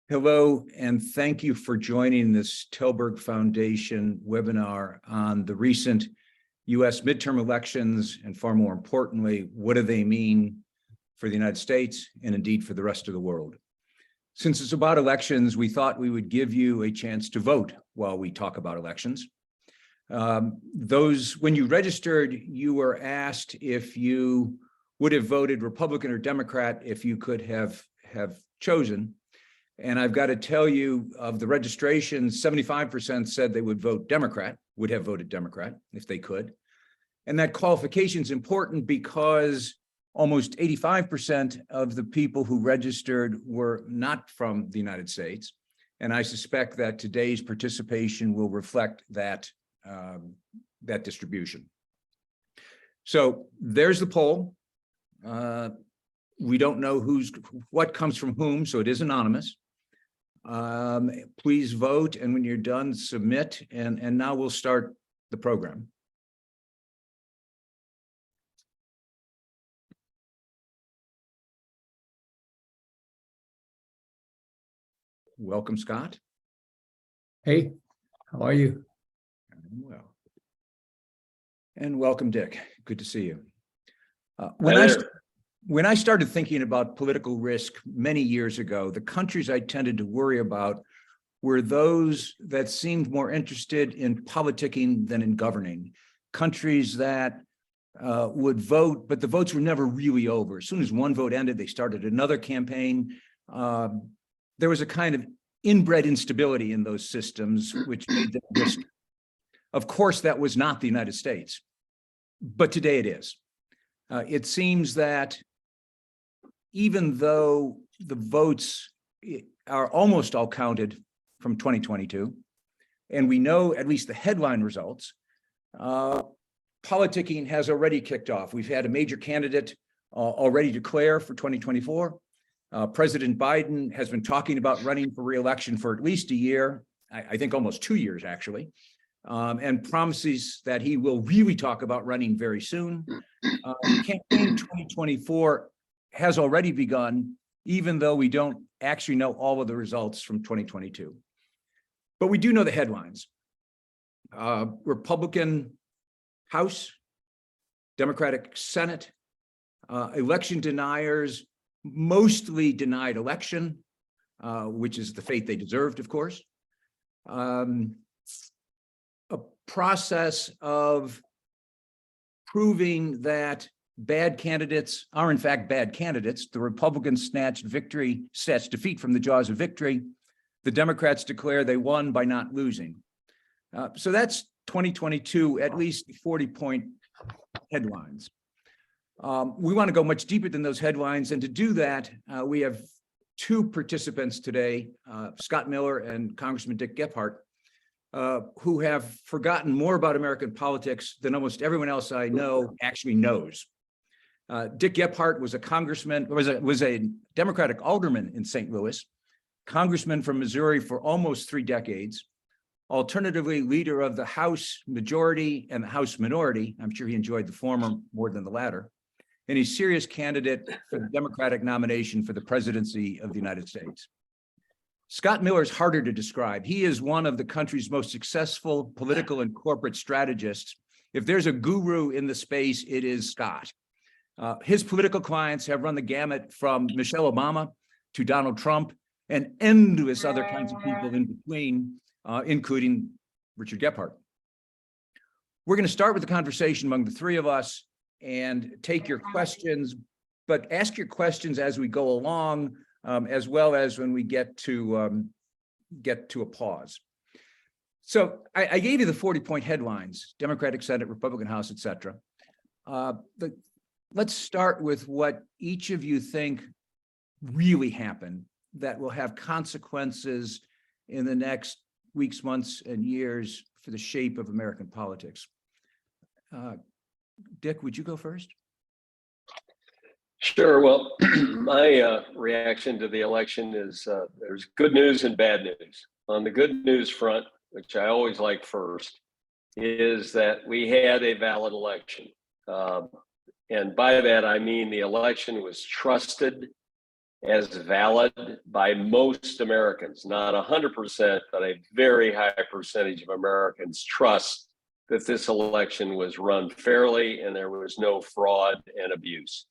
Hello, and thank you for joining this Telberg Foundation webinar on the recent U.S. midterm elections, and far more importantly, what do they mean for the United States and indeed for the rest of the world? Since it's about elections, we thought we would give you a chance to vote while we talk about elections. When you registered, you were asked if you would have voted Republican or Democrat if you could have chosen. And I've got to tell you, of the registration, 75% said they would vote Democrat, would have voted Democrat if they could. And that qualification is important because almost 85% of the people who registered were not from the United States. And I suspect that today's participation will reflect that, that distribution. So there's the poll. We don't know what comes from whom, so it is anonymous. Please vote, and when you're done, submit, and now we'll start the program. Welcome, Scott. Hey, how are you? I'm well. And welcome, Dick. Good to see you. When I started thinking about political risk many years ago, the countries I tended to worry about were those that seemed more interested in politicking than in governing. Countries that would vote, but the votes were never really over. As soon as one vote ended, they started another campaign. There was a kind of inbred instability in those systems, which made them risky. Of course, that was not the United States, but today it is. It seems that even though the votes are almost all counted from 2022, and we know at least the headline results, politicking has already kicked off. We've had a major candidate already declare for 2024. President Biden has been talking about running for re-election for at least a year, I think almost 2 years actually, and promises that he will really talk about running very soon. Campaign 2024 has already begun, even though we don't actually know all of the results from 2022. But we do know the headlines. Republican House, Democratic Senate, election deniers mostly denied election, which is the fate they deserved, of course. A process of proving that bad candidates are in fact bad candidates. The Republicans snatched defeat from the jaws of victory. The Democrats declare they won by not losing. So that's 2022, at least 40-point headlines. We want to go much deeper than those headlines, and to do that, we have two participants today, Scott Miller and Congressman Dick Gephardt, who have forgotten more about American politics than almost everyone else I know actually knows. Dick Gephardt was a congressman, was a Democratic alderman in St. Louis, congressman from Missouri for almost 3 decades, alternatively leader of the House majority and the House minority. I'm sure he enjoyed the former more than the latter. And he's a serious candidate for the Democratic nomination for the presidency of the United States. Scott Miller is harder to describe. He is one of the country's most successful political and corporate strategists. If there's a guru in the space, it is Scott. His political clients have run the gamut from Michelle Obama to Donald Trump and endless other kinds of people in between, including Richard Gephardt. We're going to start with the conversation among the three of us and take your questions, but ask your questions as we go along, as well as when we get to a pause. So I gave you the 40-point headlines: Democratic Senate, Republican House, et cetera. Let's start with what each of you think really happened that will have consequences in the next weeks, months, and years for the shape of American politics. Dick, would you go first? Sure. Well, my reaction to the election is there's good news and bad news. On the good news front, which I always like first, is that we had a valid election. And by that, I mean the election was trusted as valid by most Americans, not 100%, but a very high percentage of Americans trust that this election was run fairly and there was no fraud and abuse.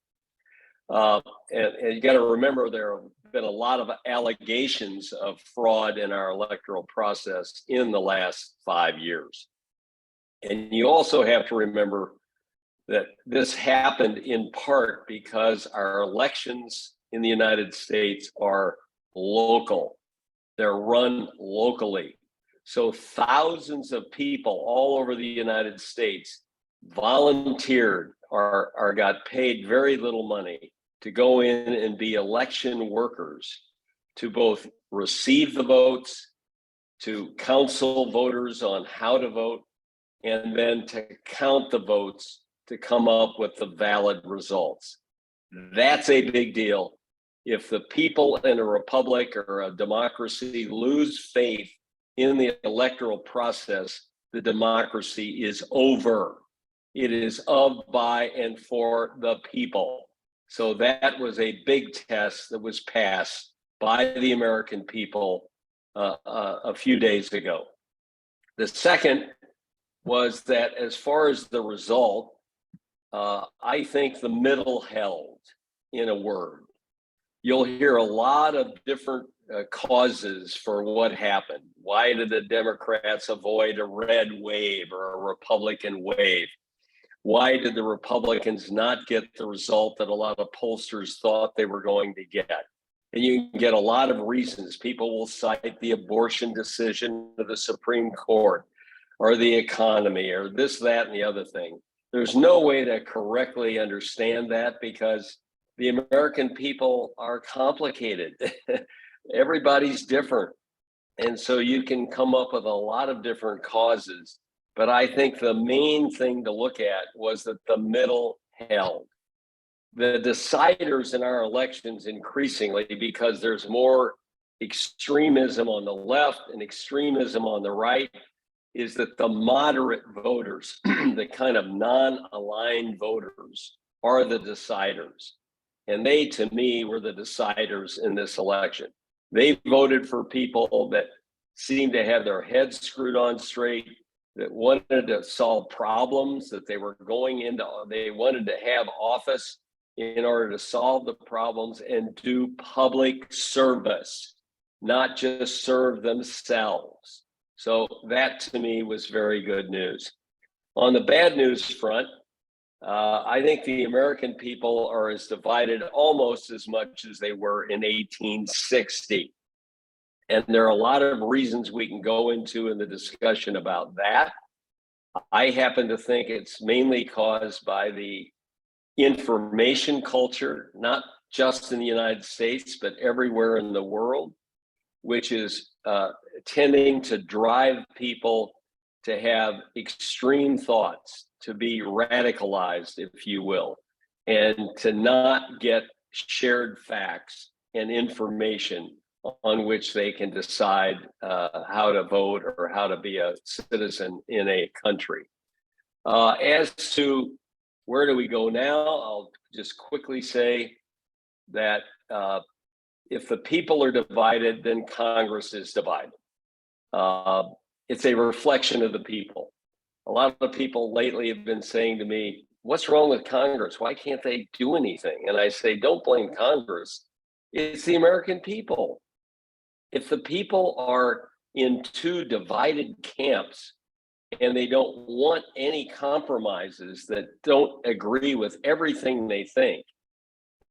And you got to remember, there have been a lot of allegations of fraud in our electoral process in the last 5 years. And you also have to remember that this happened in part because our elections in the United States are local. They're run locally. So thousands of people all over the United States volunteered or got paid very little money to go in and be election workers, to both receive the votes, to counsel voters on how to vote, and then to count the votes to come up with the valid results. That's a big deal. If the people in a republic or a democracy lose faith in the electoral process, the democracy is over. It is of, by, and for the people. So that was a big test that was passed by the American people a few days ago. The second was that as far as the result, I think the middle held, in a word. You'll hear a lot of different causes for what happened. Why did the Democrats avoid a red wave or a Republican wave? Why did the Republicans not get the result that a lot of pollsters thought they were going to get? And you can get a lot of reasons. People will cite the abortion decision of the Supreme Court, or the economy, or this, that, and the other thing. There's no way to correctly understand that because the American people are complicated. Everybody's different. And so you can come up with a lot of different causes. But I think the main thing to look at was that the middle held. The deciders in our elections increasingly, because there's more extremism on the left and extremism on the right, is that the moderate voters, the kind of non-aligned voters, are the deciders. And they, to me, were the deciders in this election. They voted for people that seemed to have their heads screwed on straight, that wanted to solve problems, that they were going into, they wanted to have office in order to solve the problems and do public service, not just serve themselves. So that to me was very good news. On the bad news front, I think the American people are as divided almost as much as they were in 1860. And there are a lot of reasons we can go into in the discussion about that. I happen to think it's mainly caused by the information culture, not just in the United States, but everywhere in the world, which is tending to drive people to have extreme thoughts, to be radicalized, if you will, and to not get shared facts and information on which they can decide how to vote or how to be a citizen in a country. As to where do we go now, I'll just quickly say that if the people are divided, then Congress is divided. It's a reflection of the people. A lot of people lately have been saying to me, what's wrong with Congress? Why can't they do anything? And I say, don't blame Congress. It's the American people. If the people are in two divided camps and they don't want any compromises that don't agree with everything they think,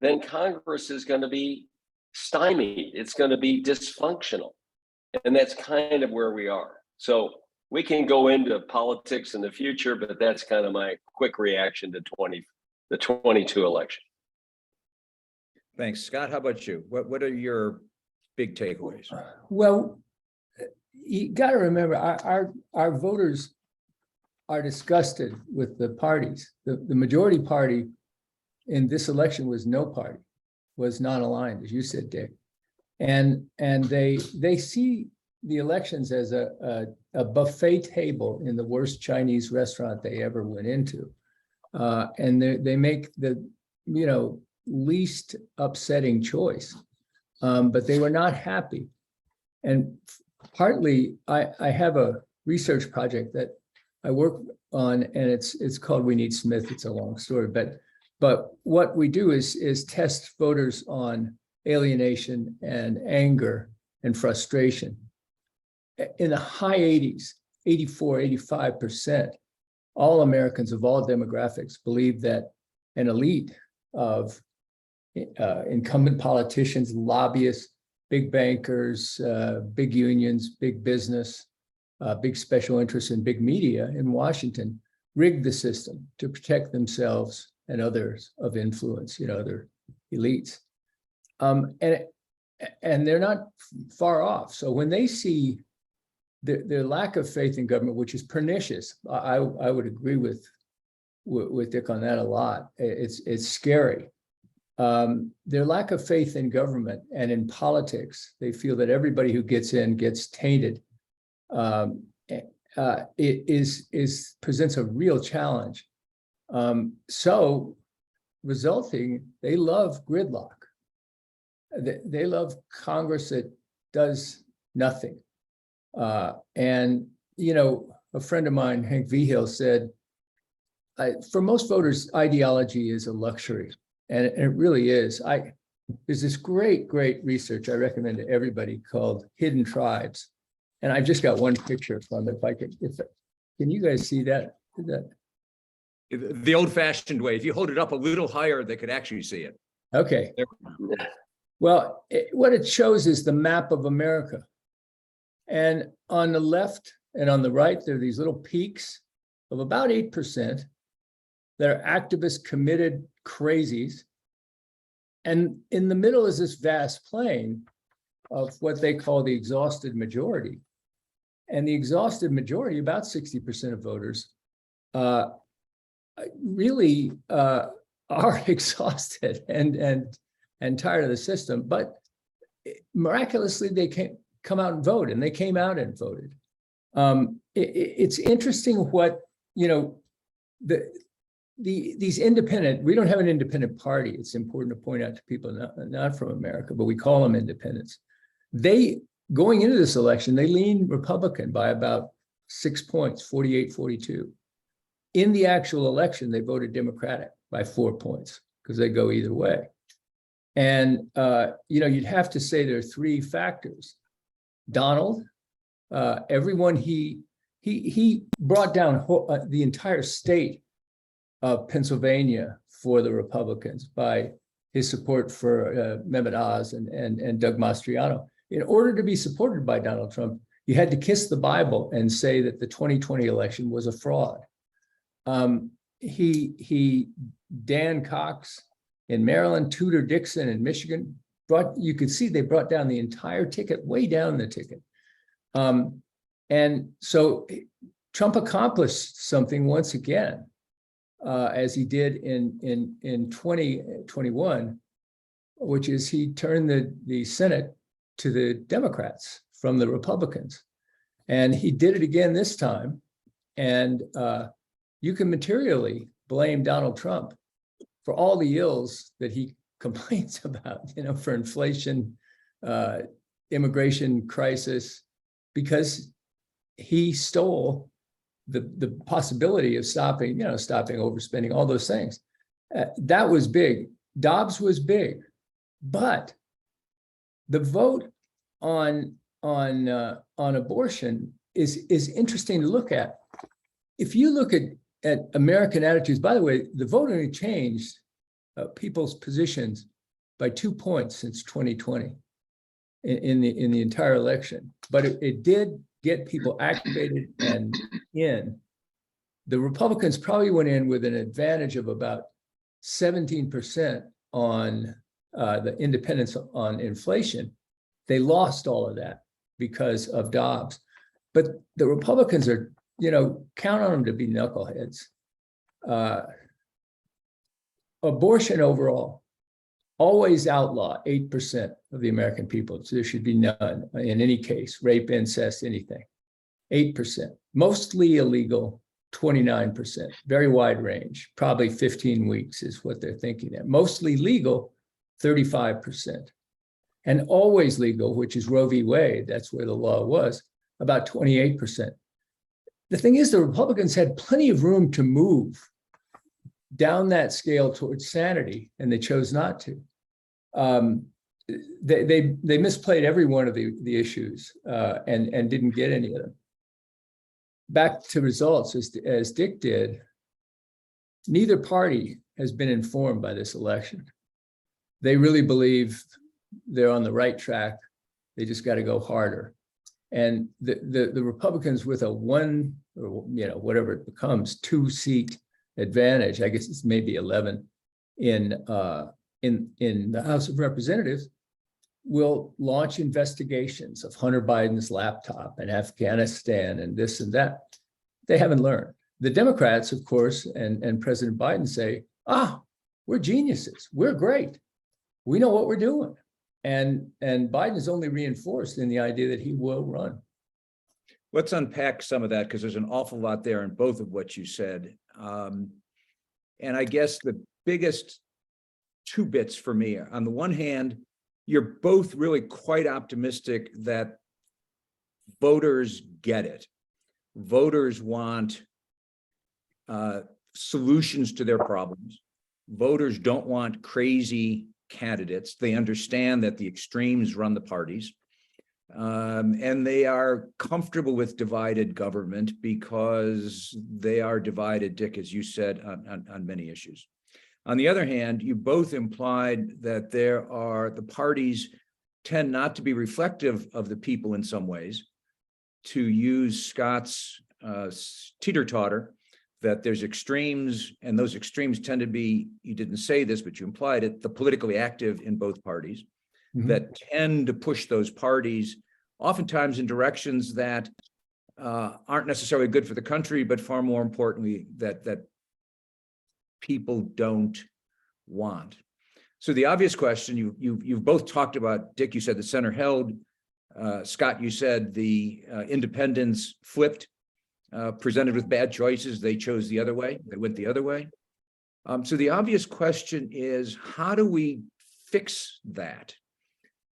then Congress is going to be stymied. It's going to be dysfunctional. And that's kind of where we are. So we can go into politics in the future, but that's kind of my quick reaction to the 22 election. Thanks. Scott, how about you? What are your big takeaways? Well, you got to remember, our voters are disgusted with the parties. The majority party in this election was no party, was non-aligned, as you said, Dick. And they see the elections as a buffet table in the worst Chinese restaurant they ever went into. And they make the least upsetting choice. But they were not happy. And partly, I have a research project that I work on, and it's called We Need Smith. It's a long story, but what we do is test voters on alienation and anger and frustration. In the high 80s, 84, 85%, all Americans of all demographics believe that an elite of incumbent politicians, lobbyists, big bankers, big unions, big business, big special interests, and big media in Washington rigged the system to protect themselves and others of influence, other elites. And they're not far off. So when they see their lack of faith in government, which is pernicious, I would agree with Dick on that a lot. It's scary. Their lack of faith in government and in politics, they feel that everybody who gets in gets tainted. It presents a real challenge. So resulting, they love gridlock. They love Congress that does nothing. And a friend of mine, Hank Vigil, said, for most voters, ideology is a luxury. And it really is. There's this great research I recommend to everybody called Hidden Tribes. And I've just got one picture from it. Can you guys see that? The old-fashioned way. If you hold it up a little higher, they could actually see it. Okay. Well, what it shows is the map of America. And on the left and on the right, there are these little peaks of about 8% that are activist, committed crazies. And in the middle is this vast plain of what they call the exhausted majority. And the exhausted majority, about 60% of voters, really are exhausted and tired of the system. But miraculously, they can't come out and vote, and they came out and voted. It's interesting what, these independent, we don't have an independent party. It's important to point out to people not from America, but we call them independents. Going into this election, they leaned Republican by about 6 points, 48-42. In the actual election, they voted Democratic by 4 points because they go either way. And, you'd have to say there are three factors. Donald, everyone he brought down the entire state of Pennsylvania for the Republicans by his support for Mehmet Oz and Doug Mastriano. In order to be supported by Donald Trump, you had to kiss the Bible and say that the 2020 election was a fraud. Dan Cox in Maryland, Tudor Dixon in Michigan, you could see they brought down the entire ticket, way down the ticket. And so Trump accomplished something once again, as he did in 2021, which is he turned the Senate to the Democrats from the Republicans. And he did it again this time. And you can materially blame Donald Trump for all the ills that he complains about, for inflation, immigration crisis, because he stole the possibility of stopping overspending, all those things. That was big. Dobbs was big, but the vote on abortion is interesting to look at. If you look at American attitudes, by the way, the vote only changed people's positions by 2 points since 2020 in the entire election, but it did get people activated and in. The Republicans probably went in with an advantage of about 17% on the independents on inflation. They lost all of that because of Dobbs. But the Republicans are, count on them to be knuckleheads. Abortion overall, always outlaw 8% of the American people. So there should be none in any case, rape, incest, anything. 8%, mostly illegal, 29%, very wide range, probably 15 weeks is what they're thinking at. Mostly legal, 35%. And always legal, which is Roe v. Wade, that's where the law was, about 28%. The thing is, the Republicans had plenty of room to move down that scale towards sanity, and they chose not to. They misplayed every one of the issues and didn't get any of them. Back to results, as Dick did, neither party has been informed by this election. They really believe they're on the right track. They just got to go harder. And the Republicans with a one, or whatever it becomes, 2-seat advantage, I guess it's maybe 11 in the House of Representatives, will launch investigations of Hunter Biden's laptop and Afghanistan and this and that. They haven't learned. The Democrats, of course, and President Biden say, we're geniuses. We're great. We know what we're doing. And Biden is only reinforced in the idea that he will run. Let's unpack some of that, because there's an awful lot there in both of what you said. And I guess the biggest two bits for me are, on the one hand, you're both really quite optimistic that voters get it. Voters want solutions to their problems. Voters don't want crazy candidates. They understand that the extremes run the parties. And they are comfortable with divided government because they are divided, Dick, as you said, on many issues. On the other hand, you both implied that the parties tend not to be reflective of the people in some ways. To use Scott's teeter-totter, that there's extremes, and those extremes tend to be, you didn't say this, but you implied it, the politically active in both parties, that tend to push those parties oftentimes in directions that aren't necessarily good for the country, but far more importantly, that people don't want. So the obvious question, you've both talked about, Dick, you said the center held, Scott, you said the independents flipped, presented with bad choices, they chose the other way, they went the other way. So the obvious question is, how do we fix that?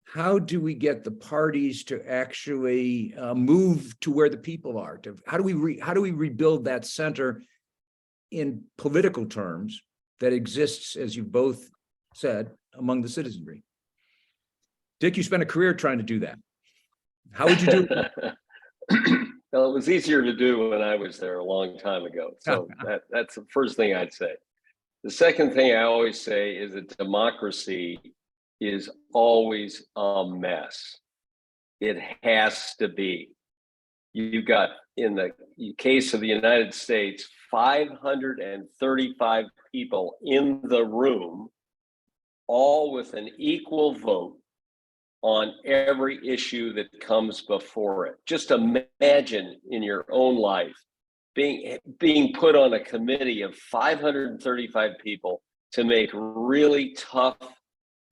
How do we get the parties to actually move to where the people are? How do we rebuild that center in political terms that exists, as you both said, among the citizenry? Dick, you spent a career trying to do that. How would you do it? Well, it was easier to do when I was there a long time ago. So that's the first thing I'd say. The second thing I always say is that democracy is always a mess. It has to be. You've got, in the case of the United States, 535 people in the room, all with an equal vote on every issue that comes before it. Just imagine in your own life being put on a committee of 535 people to make really tough,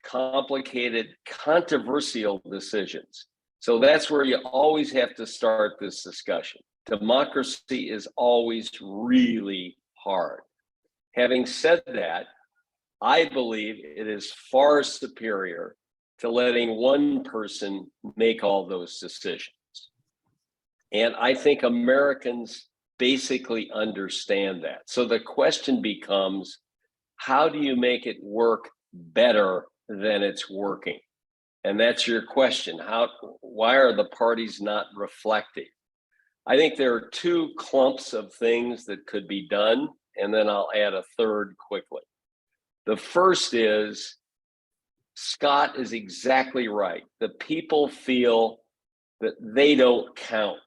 complicated, controversial decisions. So that's where you always have to start this discussion. Democracy is always really hard. Having said that, I believe it is far superior to letting one person make all those decisions. And I think Americans basically understand that. So the question becomes, how do you make it work better than it's working? And that's your question. Why are the parties not reflecting? I think there are two clumps of things that could be done, and then I'll add a third quickly. The first is, Scott is exactly right. The people feel that they don't count,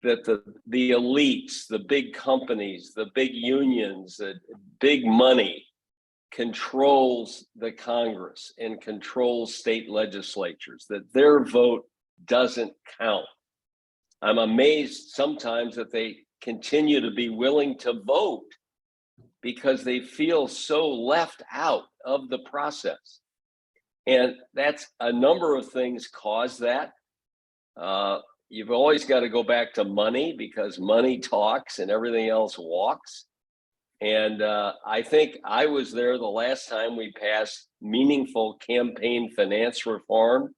that the elites, the big companies, the big unions, the big money controls the Congress and controls state legislatures, that their vote doesn't count. I'm amazed sometimes that they continue to be willing to vote because they feel so left out of the process. And that's a number of things cause that. you've always got to go back to money because money talks and everything else walks. And I think I was there the last time we passed meaningful campaign finance reform.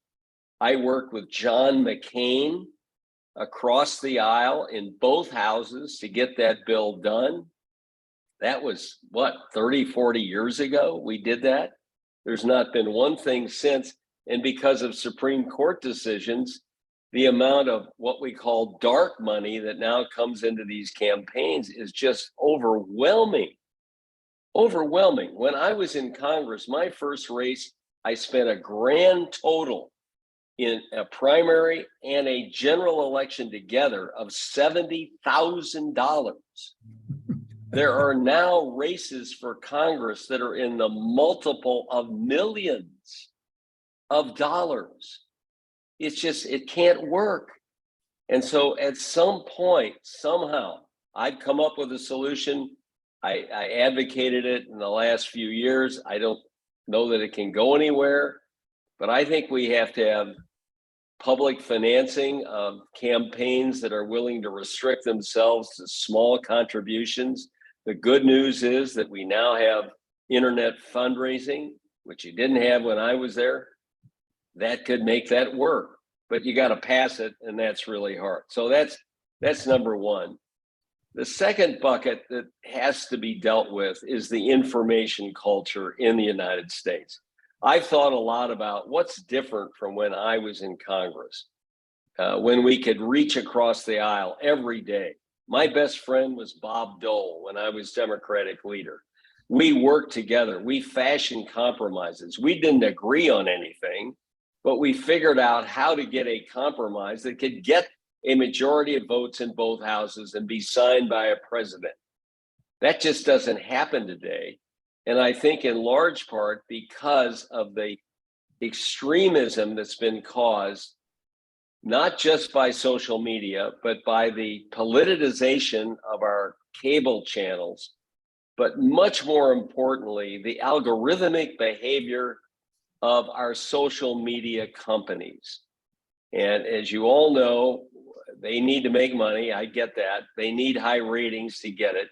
I worked with John McCain across the aisle in both houses to get that bill done. That was what, 30, 40 years ago we did that. There's not been one thing since. And because of Supreme Court decisions, the amount of what we call dark money that now comes into these campaigns is just overwhelming. Overwhelming. When I was in Congress, my first race, I spent a grand total in a primary and a general election together of $70,000. There are now races for Congress that are in the multiple of millions of dollars. It's just, it can't work. And so at some point, somehow, I've come up with a solution. I advocated it in the last few years. I don't know that it can go anywhere, but I think we have to have public financing of campaigns that are willing to restrict themselves to small contributions. The good news is that we now have internet fundraising, which you didn't have when I was there. That could make that work, but you got to pass it, and that's really hard. So that's number one. The second bucket that has to be dealt with is the information culture in the United States. I've thought a lot about what's different from when I was in Congress, when we could reach across the aisle every day. My best friend was Bob Dole when I was Democratic leader. We worked together. We fashioned compromises. We didn't agree on anything, but we figured out how to get a compromise that could get a majority of votes in both houses and be signed by a president. That just doesn't happen today. And I think in large part because of the extremism that's been caused, not just by social media, but by the politicization of our cable channels, but much more importantly, the algorithmic behavior of our social media companies. And as you all know, they need to make money. I get that. They need high ratings to get it.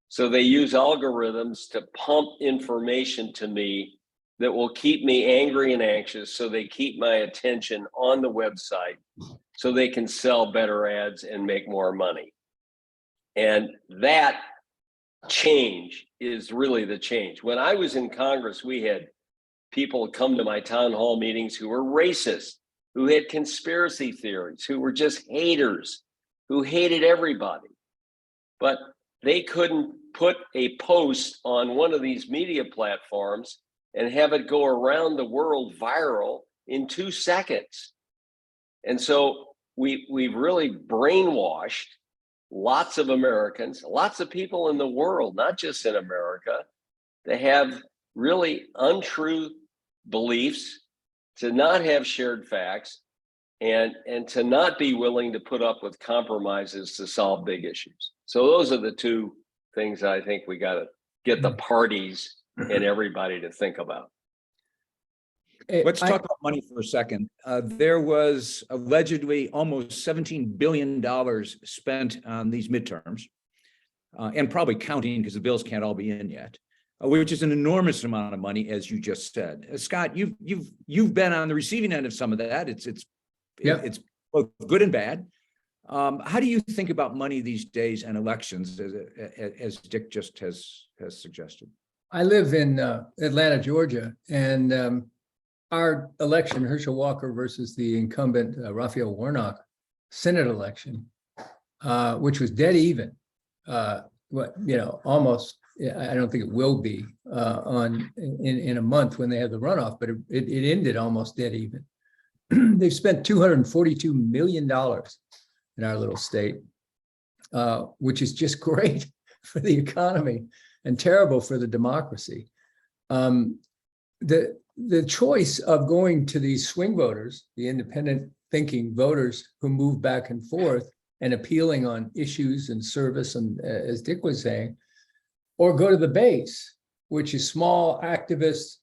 So they use algorithms to pump information to me that will keep me angry and anxious. So they keep my attention on the website so they can sell better ads and make more money. And that change is really the change. When I was in Congress, we had people come to my town hall meetings who were racist, who had conspiracy theories, who were just haters, who hated everybody. But they couldn't put a post on one of these media platforms and have it go around the world viral in 2 seconds. And so we've really brainwashed lots of Americans, lots of people in the world, not just in America, to have really untrue beliefs, to not have shared facts, and to not be willing to put up with compromises to solve big issues. So those are the two things I think we got to get the parties and everybody to think about. Let's talk about money for a second. There was allegedly almost $17 billion spent on these midterms, and probably counting because the bills can't all be in yet, which is an enormous amount of money, as you just said. Scott, you've been on the receiving end of some of that. It's both good and bad. How do you think about money these days and elections, as Dick just has suggested? I live in Atlanta, Georgia, and our election, Herschel Walker versus the incumbent Raphael Warnock Senate election, which was dead even, almost. I don't think it will be in a month when they have the runoff, but it ended almost dead even. They've spent $242 million in our little state, which is just great for the economy and terrible for the democracy. The choice of going to these swing voters, the independent thinking voters who move back and forth and appealing on issues and service, and as Dick was saying, or go to the base, which is small activists,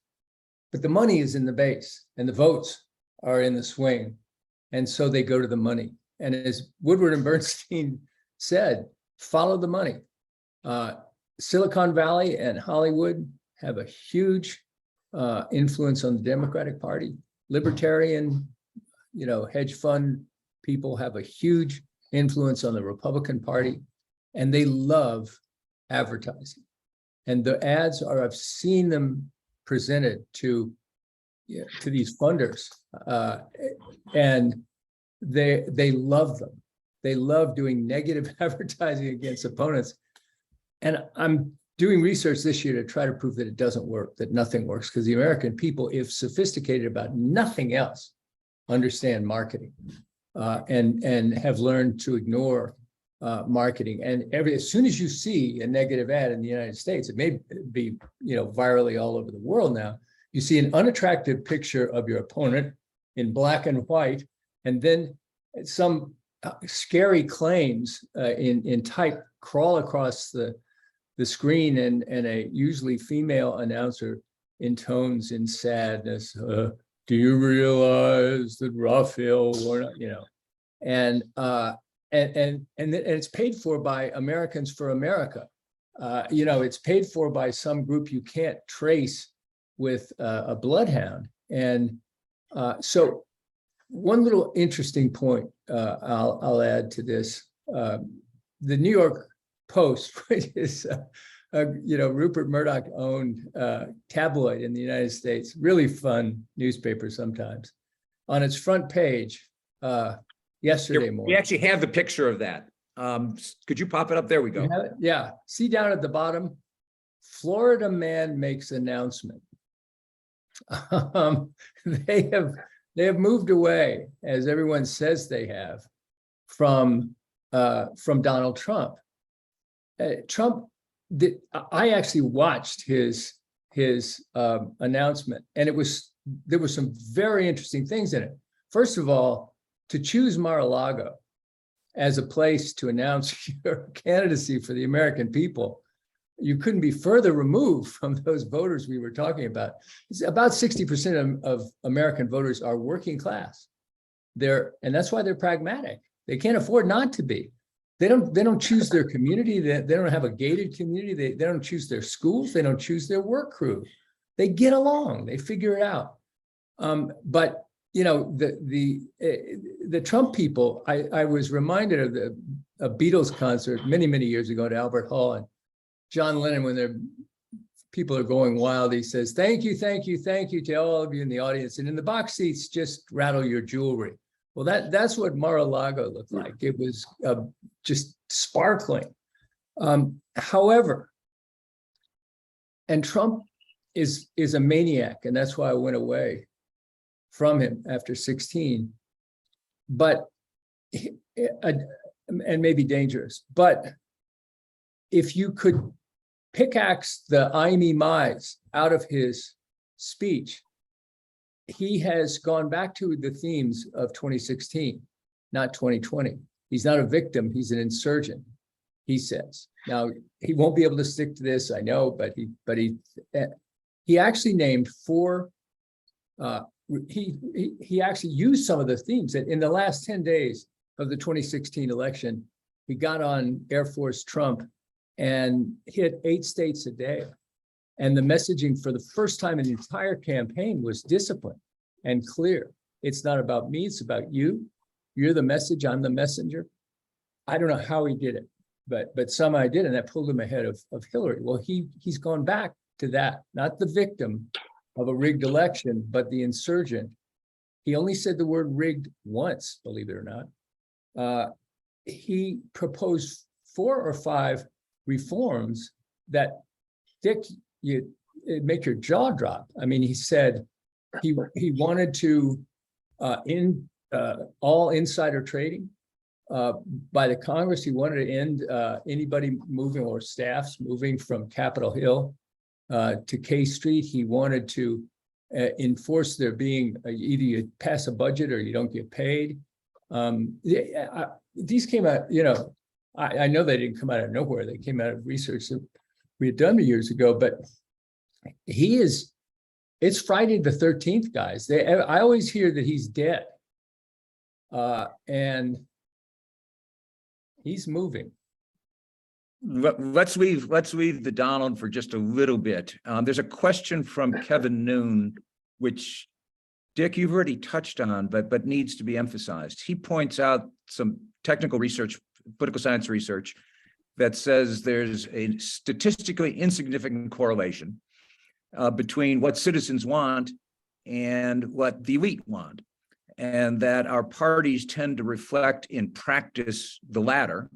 but the money is in the base and the votes are in the swing. And so they go to the money. And as Woodward and Bernstein said, follow the money. Silicon Valley and Hollywood have a huge influence on the Democratic Party. Libertarian, hedge fund people have a huge influence on the Republican Party, and they love advertising. And the ads are, I've seen them presented to these funders, and they love them. They love doing negative advertising against opponents. And I'm doing research this year to try to prove that it doesn't work, that nothing works, because the American people, if sophisticated about nothing else, understand marketing and have learned to ignore marketing. And as soon as you see a negative ad in the United States, it may be virally all over the world now, you see an unattractive picture of your opponent in black and white, and then some scary claims in type crawl across the screen, and a usually female announcer intones in sadness, do you realize that Raphael Warnock, and it's paid for by Americans for America. It's paid for by some group you can't trace with a bloodhound. And so one little interesting point I'll add to this. The New York Post, which is Rupert Murdoch owned tabloid in the United States, really fun newspaper sometimes. On its front page yesterday morning. We actually have the picture of that. Could you pop it up? There we go. Yeah. See down at the bottom, Florida man makes announcement. They have moved away, as everyone says they have, from Donald Trump. I actually watched his announcement, and there were some very interesting things in it. First of all, to choose Mar-a-Lago as a place to announce your candidacy for the American people, you couldn't be further removed from those voters we were talking about. It's about 60% of American voters are working class. And that's why they're pragmatic. They can't afford not to be. They don't choose their community. They don't have a gated community. They don't choose their schools. They don't choose their work crew. They get along. They figure it out. But the Trump people, I was reminded of a Beatles concert many years ago at Albert Hall, and John Lennon, when people are going wild, he says, thank you to all of you in the audience, and in the box seats, just rattle your jewelry. Well, that's what Mar-a-Lago looked like. It was just sparkling. However, and Trump is a maniac, and that's why I went away from him after 16, and maybe dangerous. But if you could pickaxe the I, me, my's out of his speech, he has gone back to the themes of 2016, not 2020. He's not a victim, he's an insurgent, he says. Now, he won't be able to stick to this, I know, but he actually named four, he actually used some of the themes that in the last 10 days of the 2016 election, he got on Air Force Trump and hit 8 states a day. And the messaging for the first time in the entire campaign was disciplined and clear. It's not about me, it's about you. You're the message, I'm the messenger. I don't know how he did it, but somehow did, and that pulled him ahead of Hillary. Well, he's gone back to that, not the victim of a rigged election, but the insurgent. He only said the word rigged once, believe it or not. He proposed 4 or 5 reforms that, Dick, you make your jaw drop. I mean, he said he wanted to end all insider trading by the Congress. He wanted to end anybody moving, or staffs moving, from Capitol Hill to K Street. He wanted to enforce there being either you pass a budget or you don't get paid. These came out, I know they didn't come out of nowhere. They came out of research that we had done years ago, but it's Friday the 13th, guys. I always hear that he's dead. And He's moving. Let's leave the Donald for just a little bit. There's a question from Kevin Noon, which Dick, you've already touched on, but needs to be emphasized. He points out some technical research, political science research, that says there's a statistically insignificant correlation between what citizens want and what the elite want, and that our parties tend to reflect in practice the latter.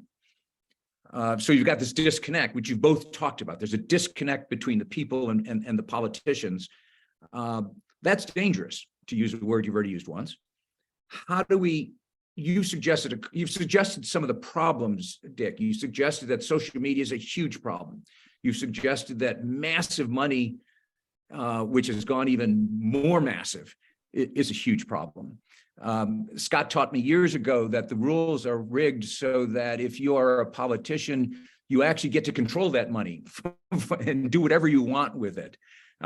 So you've got this disconnect, which you've both talked about. There's a disconnect between the people and the politicians. That's dangerous, to use a word you've already used once. How do we, you've suggested some of the problems, Dick. You suggested that social media is a huge problem. You've suggested that massive money, which has gone even more massive, is a huge problem. Scott taught me years ago that the rules are rigged so that if you are a politician, you actually get to control that money and do whatever you want with it.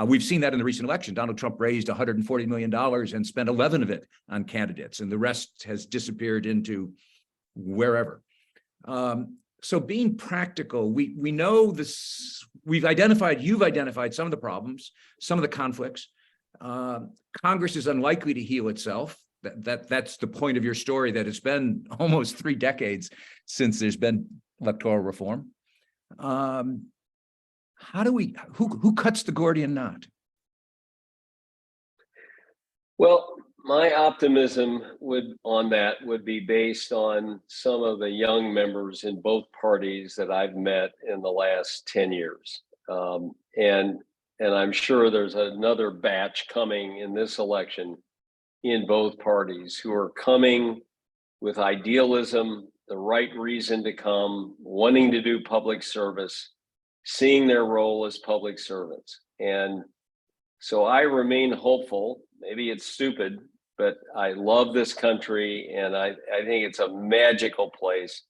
We've seen that in the recent election. Donald Trump raised $140 million and spent 11 of it on candidates, and the rest has disappeared into wherever. So being practical, we know this, you've identified some of the problems, some of the conflicts. Congress is unlikely to heal itself. That's the point of your story, that it's been almost 3 decades since there's been electoral reform. How do we, who cuts the Gordian knot? Well, my optimism would be based on some of the young members in both parties that I've met in the last 10 years. And I'm sure there's another batch coming in this election in both parties who are coming with idealism, the right reason to come, wanting to do public service, seeing their role as public servants. And so I remain hopeful. Maybe it's stupid, but I love this country, and I think it's a magical place.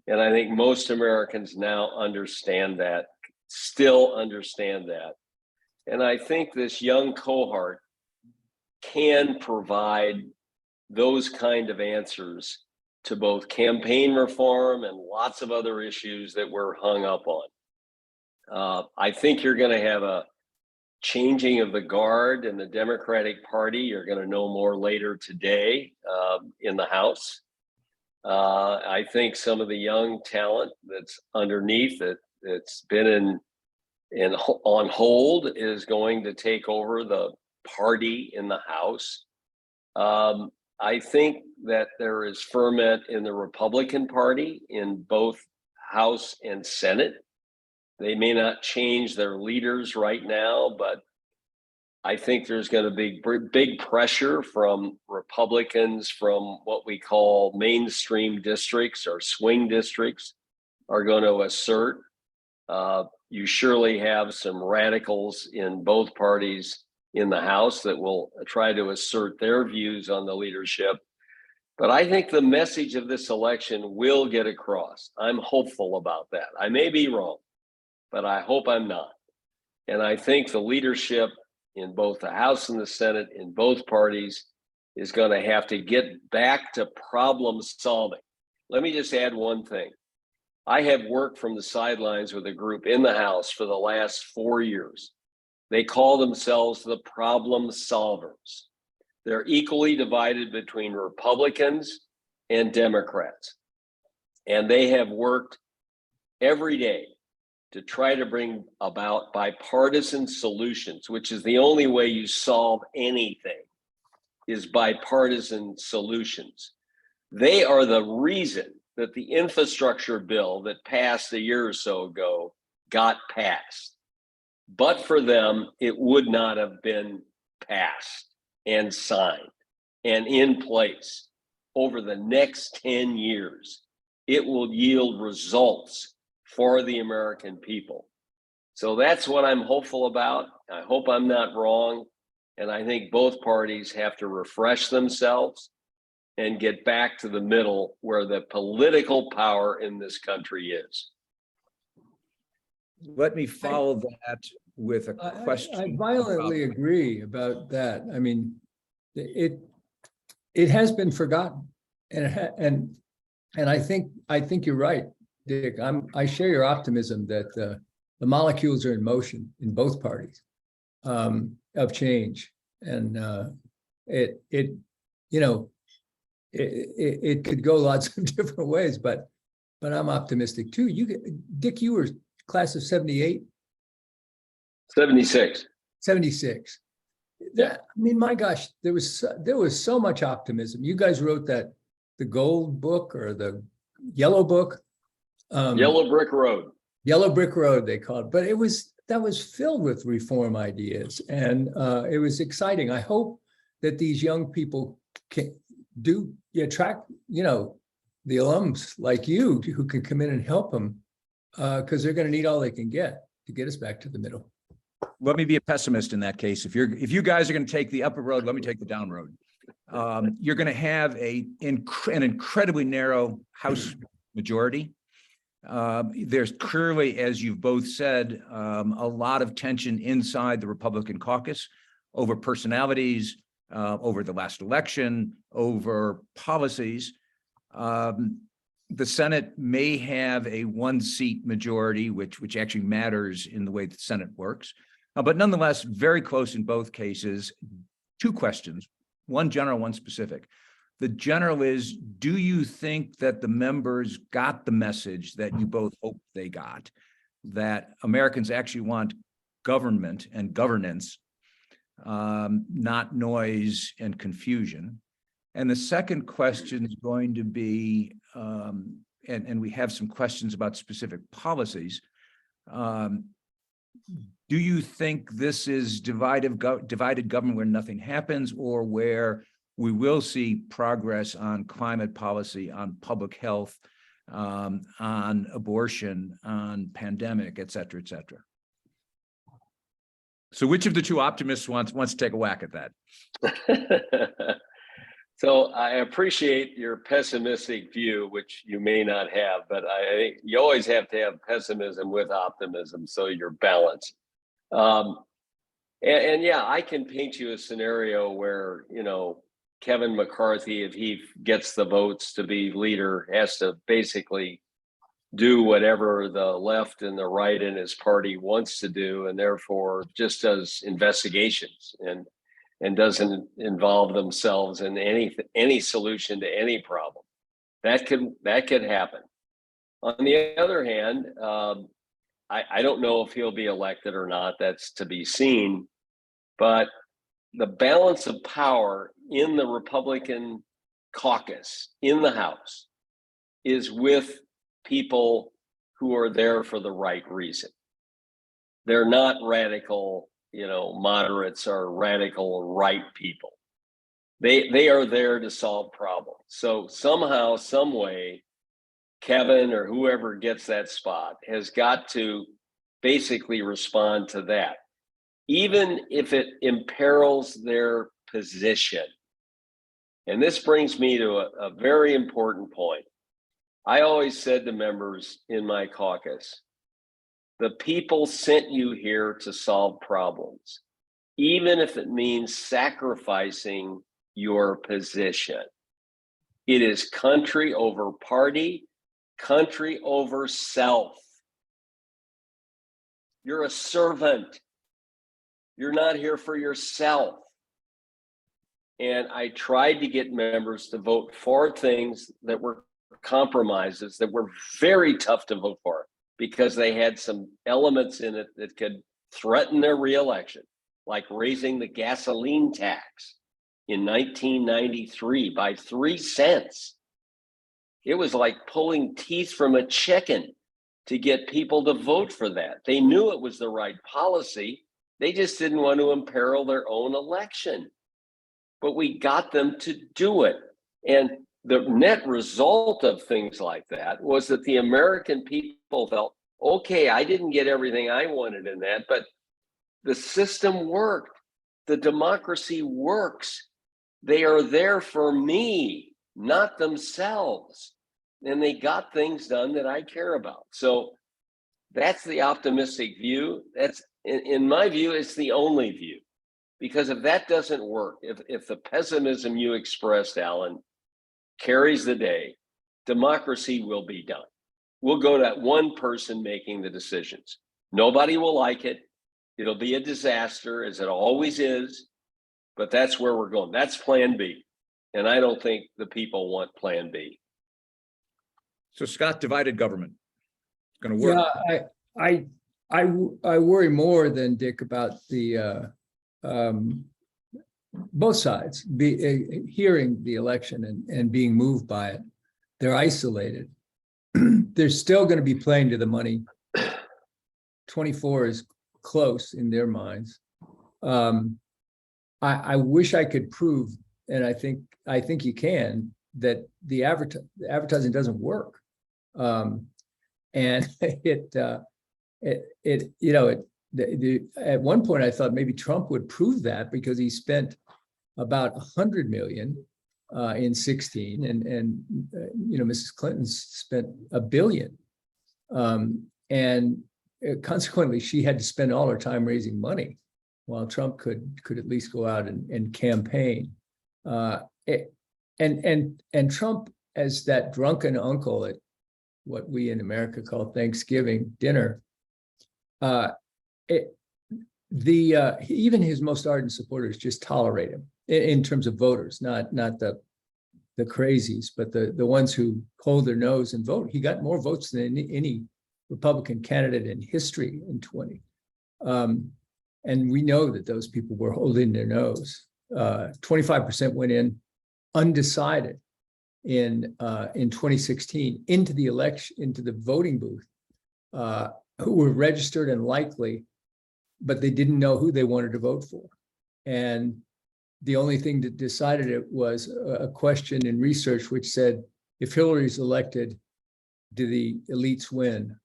And I think most Americans now understand that, still understand that. And I think this young cohort can provide those kind of answers to both campaign reform and lots of other issues that we're hung up on. I think you're going to have a changing of the guard in the Democratic Party. You're going to know more later today in the House. I think some of the young talent that's underneath it, that's been on hold, is going to take over the party in the House. I think that there is ferment in the Republican Party in both House and Senate. They may not change their leaders right now, but I think there's going to be big pressure from Republicans from what we call mainstream districts or swing districts are going to assert. You surely have some radicals in both parties in the House that will try to assert their views on the leadership. But I think the message of this election will get across. I'm hopeful about that. I may be wrong, but I hope I'm not. And I think the leadership in both the House and the Senate in both parties is going to have to get back to problem solving. Let me just add one thing. I have worked from the sidelines with a group in the House for the last 4 years. They call themselves the problem solvers. They're equally divided between Republicans and Democrats. And they have worked every day to try to bring about bipartisan solutions, which is the only way you solve anything, is bipartisan solutions. They are the reason that the infrastructure bill that passed a year or so ago got passed. But for them, it would not have been passed and signed and in place over the next 10 years. It will yield results for the American people. So that's what I'm hopeful about. I hope I'm not wrong. And I think both parties have to refresh themselves and get back to the middle where the political power in this country is. Let me follow that with a question. I violently agree about that. I mean, it has been forgotten, and And I think you're right, Dick. I share your optimism that the molecules are in motion in both parties of change, and it could go lots of different ways, but I'm optimistic too. Dick, you were class of 78, 76. 76. I mean, my gosh, there was so much optimism. You guys wrote the gold book or the yellow book. Yellow Brick Road. Yellow Brick Road, they called it, but that was filled with reform ideas, and it was exciting. I hope that these young people can attract, the alums like you who can come in and help them, because they're going to need all they can get to get us back to the middle. Let me be a pessimist in that case. If you guys are going to take the upper road, let me take the down road. You're going to have an incredibly narrow House majority. There's clearly, as you've both said, a lot of tension inside the Republican caucus over personalities, over the last election, over policies. The Senate may have a one-seat majority, which actually matters in the way the Senate works. But nonetheless, very close in both cases. Two questions, one general, one specific. The general is, do you think that the members got the message that you both hope they got, that Americans actually want government and governance, not noise and confusion? And the second question is going to be, and we have some questions about specific policies. Do you think this is divided government where nothing happens, or where we will see progress on climate policy, on public health, on abortion, on pandemic, et cetera, et cetera? So which of the two optimists wants to take a whack at that? So I appreciate your pessimistic view, which you may not have, but I think you always have to have pessimism with optimism, so you're balanced. And yeah, I can paint you a scenario where, Kevin McCarthy, if he gets the votes to be leader, has to basically do whatever the left and the right in his party wants to do, and therefore just does investigations and doesn't involve themselves in any solution to any problem. That could happen. On the other hand, I don't know if he'll be elected or not. That's to be seen. But the balance of power in the Republican caucus in the House is with people who are there for the right reason. They're not radical, moderates or radical right people. They are there to solve problems. So somehow, some way, Kevin or whoever gets that spot has got to basically respond to that, even if it imperils their position. And this brings me to a very important point. I always said to members in my caucus, the people sent you here to solve problems, even if it means sacrificing your position. It is country over party, country over self. You're a servant. You're not here for yourself. And I tried to get members to vote for things that were compromises that were very tough to vote for, because they had some elements in it that could threaten their reelection, like raising the gasoline tax in 1993 by 3 cents. It was like pulling teeth from a chicken to get people to vote for that. They knew it was the right policy. They just didn't want to imperil their own election. But we got them to do it. And the net result of things like that was that the American people felt, okay, I didn't get everything I wanted in that, but the system worked. The democracy works. They are there for me, not themselves. And they got things done that I care about. So that's the optimistic view. That's, in my view, it's the only view. Because if that doesn't work, if the pessimism you expressed, Alan, carries the day, democracy will be done. We'll go to that one person making the decisions. Nobody will like it. It'll be a disaster, as it always is, but that's where we're going. That's plan B. And I don't think the people want plan B. So Scott, divided government. It's going to work. Yeah, I worry more than Dick about the both sides hearing the election and being moved by it. They're isolated. They're still going to be playing to the money. 24 is close in their minds. I wish I could prove, and I think you can, that the advertising doesn't work. And at one point I thought maybe Trump would prove that, because he spent about 100 million in 16, and Mrs. Clinton spent $1 billion, and consequently she had to spend all her time raising money, while Trump could at least go out and campaign. And Trump, as that drunken uncle at what we in America call Thanksgiving dinner, even his most ardent supporters just tolerate him in terms of voters, not the crazies, but the ones who hold their nose and vote. He got more votes than any Republican candidate in history in 20. And we know that those people were holding their nose. 25% went in undecided in 2016 into the election, into the voting booth, who were registered and likely, but they didn't know who they wanted to vote for. And the only thing that decided it was a question in research which said, if Hillary's elected, do the elites win?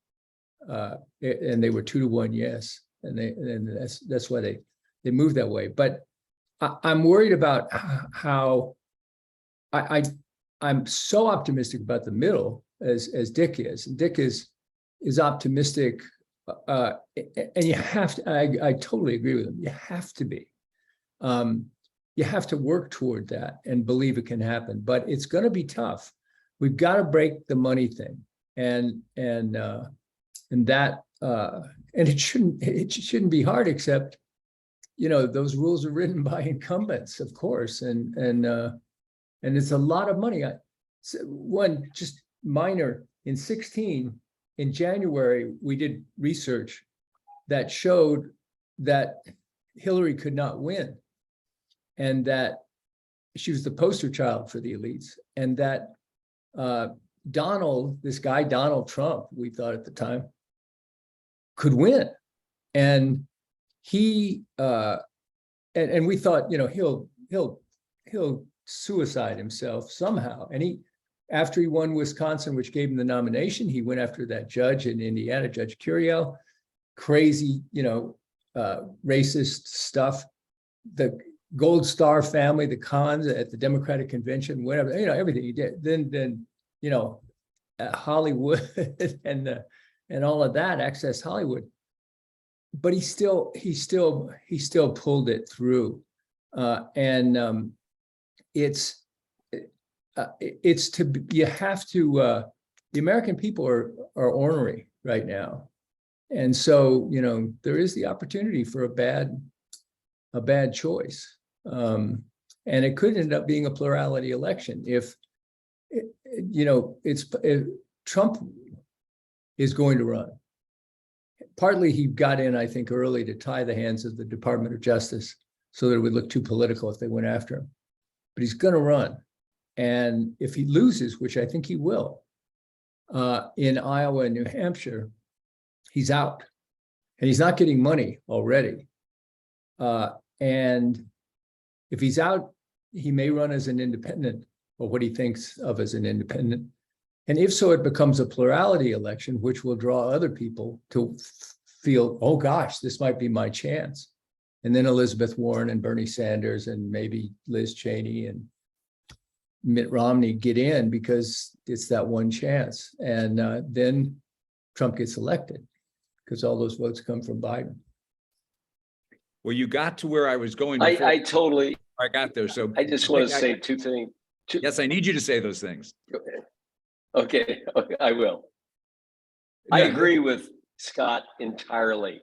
And they were 2-1 yes. And that's why they moved that way. But I'm worried about how I'm so optimistic about the middle as Dick is. And Dick is optimistic, and you have to. I totally agree with him. You have to be. You have to work toward that and believe it can happen. But it's going to be tough. We've got to break the money thing, and that and it shouldn't be hard, except those rules are written by incumbents, of course, and it's a lot of money. One just minor, in 16, in January, we did research that showed that Hillary could not win, and that she was the poster child for the elites, and that this guy Donald Trump, we thought at the time, could win. And he and we thought, he'll suicide himself somehow. And after he won Wisconsin, which gave him the nomination, he went after that judge in Indiana, Judge Curiel. Crazy, racist stuff. The Gold Star family, the Khans at the Democratic Convention, whatever, everything he did. Then Hollywood and all of that, Access Hollywood. But he still pulled it through, and it's you have to. The American people are ornery right now, and so there is the opportunity for a bad choice, and it could end up being a plurality election if Trump is going to run. Partly he got in, I think, early to tie the hands of the Department of Justice so that it would look too political if they went after him. But he's going to run. And if he loses, which I think he will, in Iowa and New Hampshire, he's out. And he's not getting money already. And if he's out, he may run as an independent, or what he thinks of as an independent. And if so, it becomes a plurality election, which will draw other people to feel, oh gosh, this might be my chance. And then Elizabeth Warren and Bernie Sanders and maybe Liz Cheney and Mitt Romney get in because it's that one chance. And then Trump gets elected because all those votes come from Biden. Well, you got to where I was going. I got there. So I just want to say two things. Yes, I need you to say those things. Okay. Okay, I will. I agree with Scott entirely.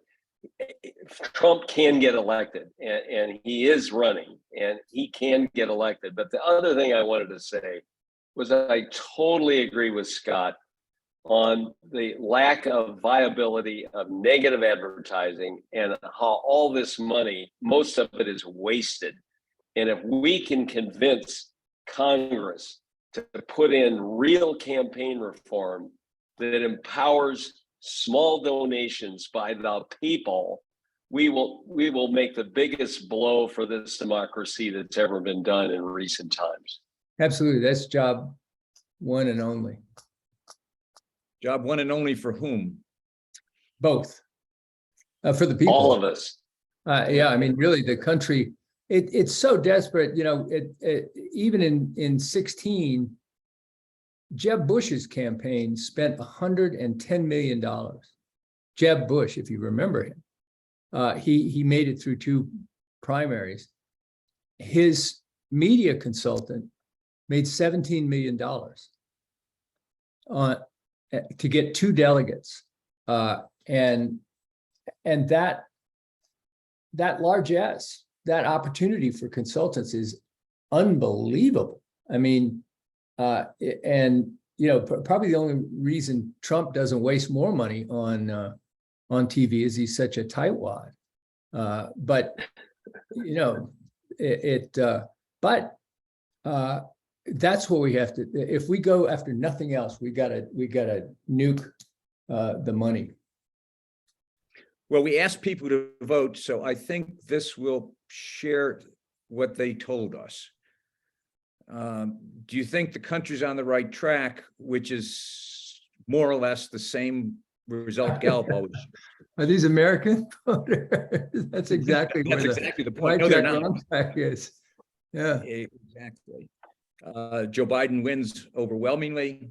Trump can get elected, and he is running, and he can get elected. But the other thing I wanted to say was that I totally agree with Scott on the lack of viability of negative advertising and how all this money, most of it is wasted. And if we can convince Congress to put in real campaign reform that empowers small donations by the people, we will make the biggest blow for this democracy that's ever been done in recent times. Absolutely. That's job one and only. Job one and only for whom? Both. For the people. All of us. Yeah, I mean, really, the country, it's so desperate, you know, even in 16, Jeb Bush's campaign spent $110 million. Jeb Bush, if you remember him, he made it through 2 primaries. His media consultant made $17 million to get 2 delegates. And that largesse, that opportunity for consultants is unbelievable. I mean, and you know, probably the only reason Trump doesn't waste more money on TV is he's such a tightwad. But you know, that's what we have to. If we go after nothing else, we gotta nuke the money. Well, we asked people to vote, so I think this will share what they told us. Do you think the country's on the right track, which is more or less the same result Gallup always? Are these American voters? That's exactly That's where exactly the the point. right No, they're track, not. wrong track is. Yeah. Exactly. Joe Biden wins overwhelmingly.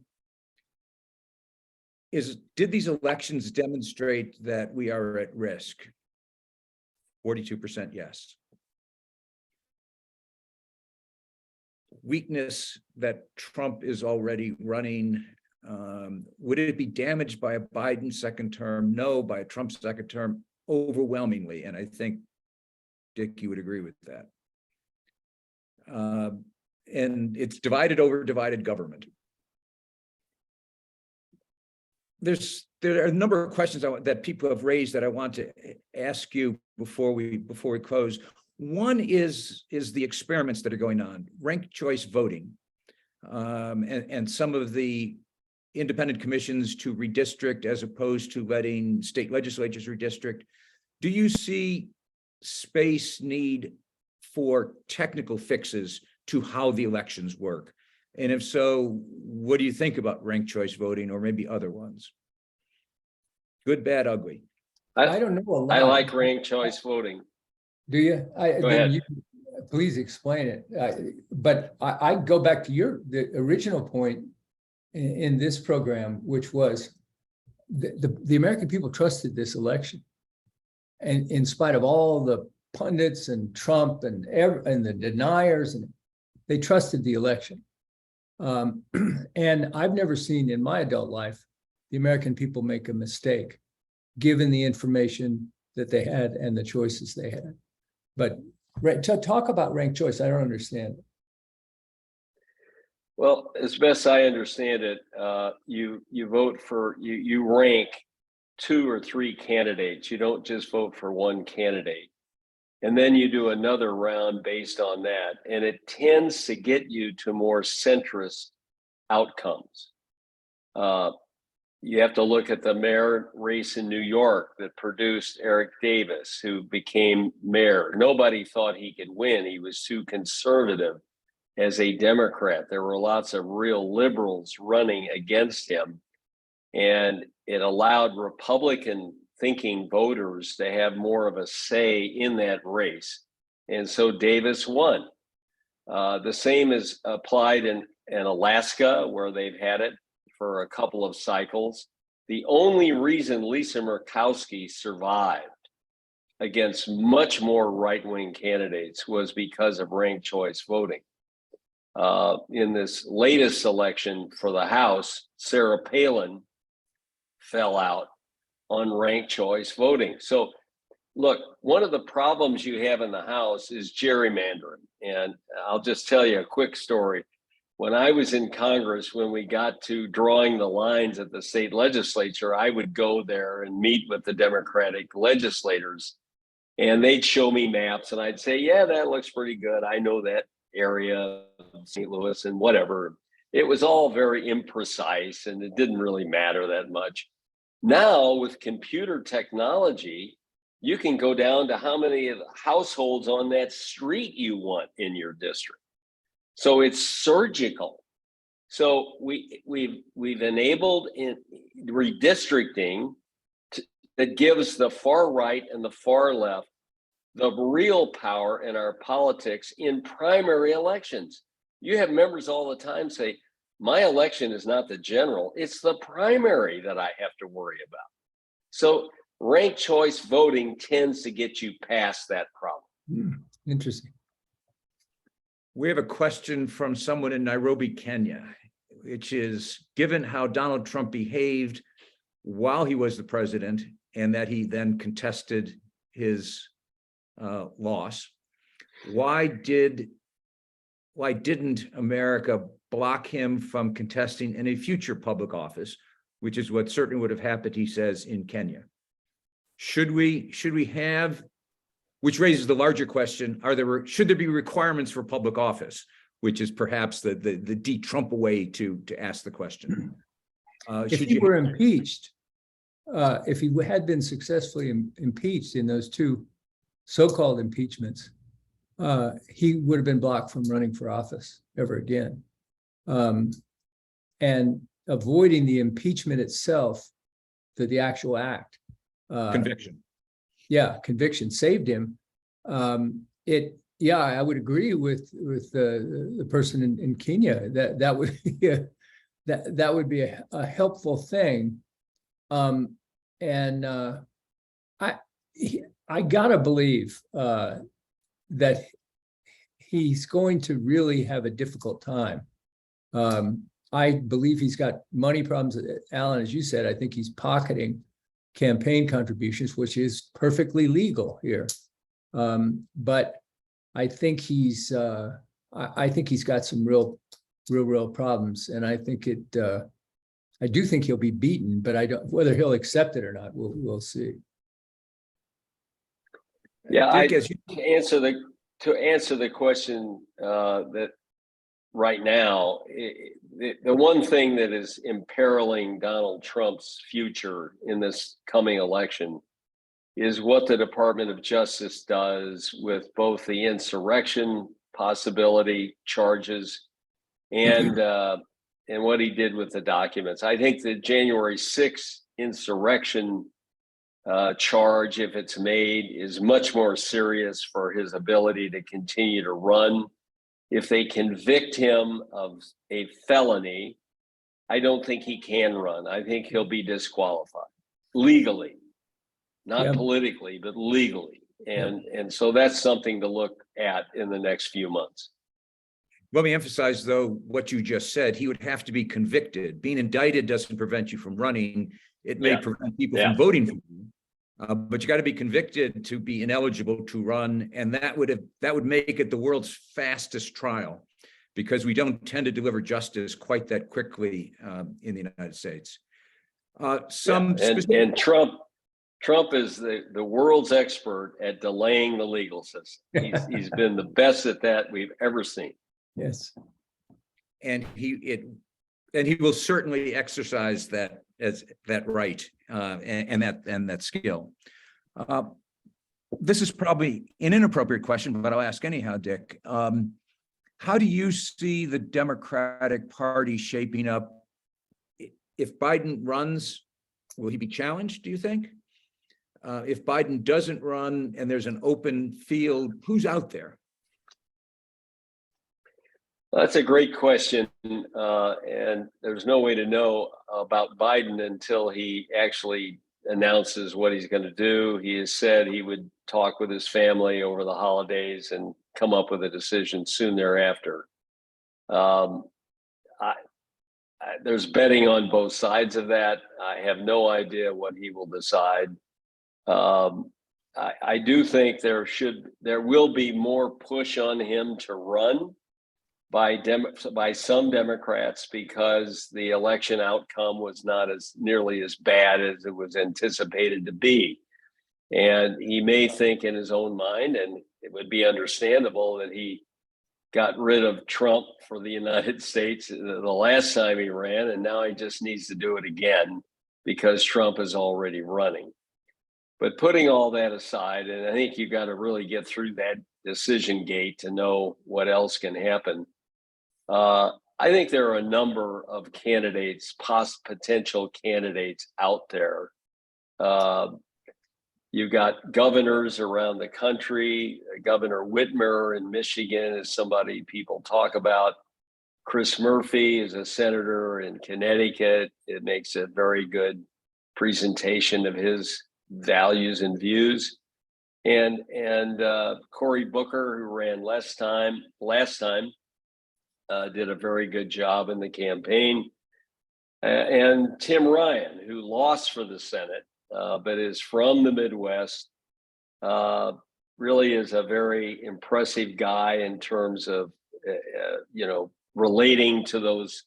Did these elections demonstrate that we are at risk? 42% yes. Weakness that Trump is already running. Would it be damaged by a Biden second term? No. By a Trump second term? Overwhelmingly. And I think, Dick, you would agree with that. And it's divided over divided government. There are a number of questions that people have raised that I want to ask you before we close. One is the experiments that are going on, ranked choice voting, and some of the independent commissions to redistrict as opposed to letting state legislatures redistrict. Do you see space need for technical fixes to how the elections work? And if so, what do you think about ranked choice voting or maybe other ones? Good, bad, ugly. I don't know a lot. I like ranked choice voting. Do you? Go ahead. Please explain it. But I go back to the original point in this program, which was the American people trusted this election. And in spite of all the pundits and Trump and the deniers, and they trusted the election. And I've never seen in my adult life the American people make a mistake, given the information that they had and the choices they had. But to talk about ranked choice, I don't understand it. Well, as best I understand it, you vote for, you rank 2 or 3 candidates. You don't just vote for one candidate. And then you do another round based on that. And it tends to get you to more centrist outcomes. You have to look at the mayor race in New York that produced Eric Davis, who became mayor. Nobody thought he could win. He was too conservative as a Democrat. There were lots of real liberals running against him. And it allowed Republican thinking voters to have more of a say in that race. And so Davis won. The same is applied in Alaska, where they've had it for a couple of cycles. The only reason Lisa Murkowski survived against much more right-wing candidates was because of ranked choice voting. in this latest election for the House, Sarah Palin fell out on ranked choice voting. So look, one of the problems you have in the House is gerrymandering. And I'll just tell you a quick story. When I was in Congress, when we got to drawing the lines at the state legislature, I would go there and meet with the Democratic legislators, and they'd show me maps, and I'd say, yeah, that looks pretty good. I know that area, St. Louis and whatever. It was all very imprecise, and it didn't really matter that much. Now, with computer technology, you can go down to how many of the households on that street you want in your district. So it's surgical. So we've enabled in redistricting that gives the far right and the far left the real power in our politics in primary elections. You have members all the time say, my election is not the general, it's the primary that I have to worry about. So ranked choice voting tends to get you past that problem. Interesting. We have a question from someone in Nairobi, Kenya, which is, given how Donald Trump behaved while he was the president and that he then contested his loss, why didn't America block him from contesting in a future public office, which is what certainly would have happened, he says, in Kenya? Should we have, which raises the larger question, should there be requirements for public office, which is perhaps the de-Trump way to ask the question. If he were impeached, if he had been successfully impeached in those two so-called impeachments, he would have been blocked from running for office ever again. And avoiding the impeachment itself, the actual act. Conviction. Yeah, conviction saved him. I would agree with the person in Kenya that would be that would be a helpful thing. I gotta believe that he's going to really have a difficult time. I believe he's got money problems. Alan, as you said, I think he's pocketing campaign contributions, which is perfectly legal here. But I think he's got some real problems, and I think I do think he'll be beaten, but I don't, whether he'll accept it or not, we'll see. Yeah, to answer the question that right now, the one thing that is imperiling Donald Trump's future in this coming election is what the Department of Justice does with both the insurrection possibility charges and what he did with the documents. I think the January 6th insurrection charge, if it's made, is much more serious for his ability to continue to run. If they convict him of a felony, I don't think he can run. I think he'll be disqualified legally, not politically, but legally. And so that's something to look at in the next few months. Let me emphasize, though, what you just said. He would have to be convicted. Being indicted doesn't prevent you from running. It may prevent people from voting for you. But you got to be convicted to be ineligible to run, and that would make it the world's fastest trial, because we don't tend to deliver justice quite that quickly in the United States. And Trump is the world's expert at delaying the legal system. He's been the best at that we've ever seen. Yes, and he will certainly exercise that right and that skill. This is probably an inappropriate question, but I'll ask anyhow, Dick. How do you see the Democratic Party shaping up? If Biden runs, will he be challenged, do you think? If Biden doesn't run and there's an open field, who's out there? That's a great question. And there's no way to know about Biden until he actually announces what he's going to do. He has said he would talk with his family over the holidays and come up with a decision soon thereafter. Um, there's betting on both sides of that. I have no idea what he will decide. I do think there will be more push on him to run by some Democrats because the election outcome was not as nearly as bad as it was anticipated to be. And he may think in his own mind, and it would be understandable, that he got rid of Trump for the United States the last time he ran, and now he just needs to do it again because Trump is already running. But putting all that aside, and I think you've got to really get through that decision gate to know what else can happen. I think there are a number of candidates, potential candidates out there. You've got governors around the country. Governor Whitmer in Michigan is somebody people talk about. Chris Murphy is a senator in Connecticut. It makes a very good presentation of his values and views. And Cory Booker, who ran last time, did a very good job in the campaign. And Tim Ryan, who lost for the Senate, but is from the Midwest, really is a very impressive guy in terms of, relating to those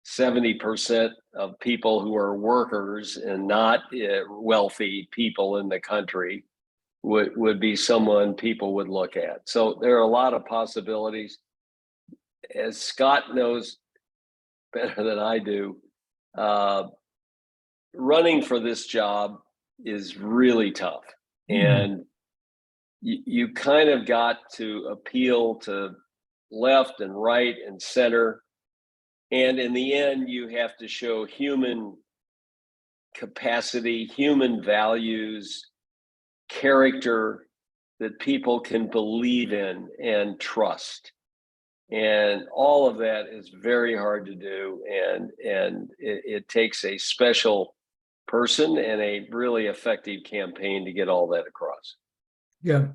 70% of people who are workers and not wealthy people in the country would be someone people would look at. So there are a lot of possibilities. As Scott knows better than I do, running for this job is really tough. And you kind of got to appeal to left and right and center. And in the end, you have to show human capacity, human values, character that people can believe in and trust. And all of that is very hard to do. And it takes a special person and a really effective campaign to get all that across. Yeah,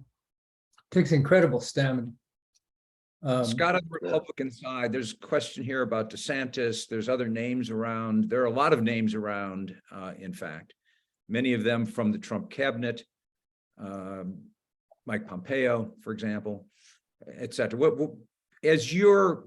takes incredible stamina. Scott, on the Republican side, there's a question here about DeSantis. There's other names around. There are a lot of names around, in fact, many of them from the Trump cabinet, Mike Pompeo, for example, et cetera. As you're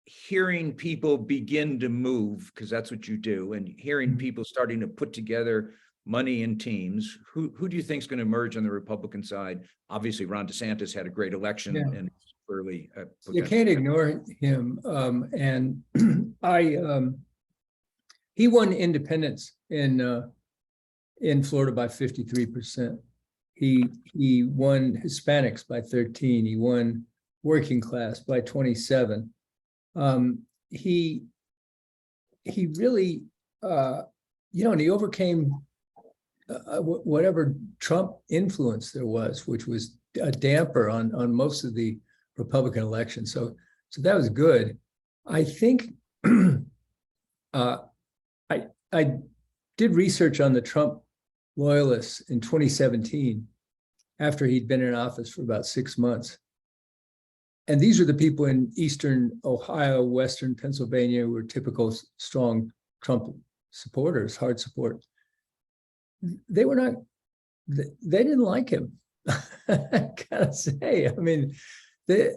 hearing people begin to move, because that's what you do, and hearing people starting to put together money in teams, who do you think is going to emerge on the Republican side? Obviously, Ron DeSantis had a great election, and clearly you can't ignore him. And he won independents in Florida by 53%. He won Hispanics by 13. He won working class by 27. He really, and he overcame whatever Trump influence there was, which was a damper on most of the Republican election. So that was good. I think I did research on the Trump loyalists in 2017 after he'd been in office for about 6 months. And these are the people in Eastern Ohio, Western Pennsylvania, who were typical strong Trump supporters, hard support. They were not, they didn't like him. I gotta say, I mean, if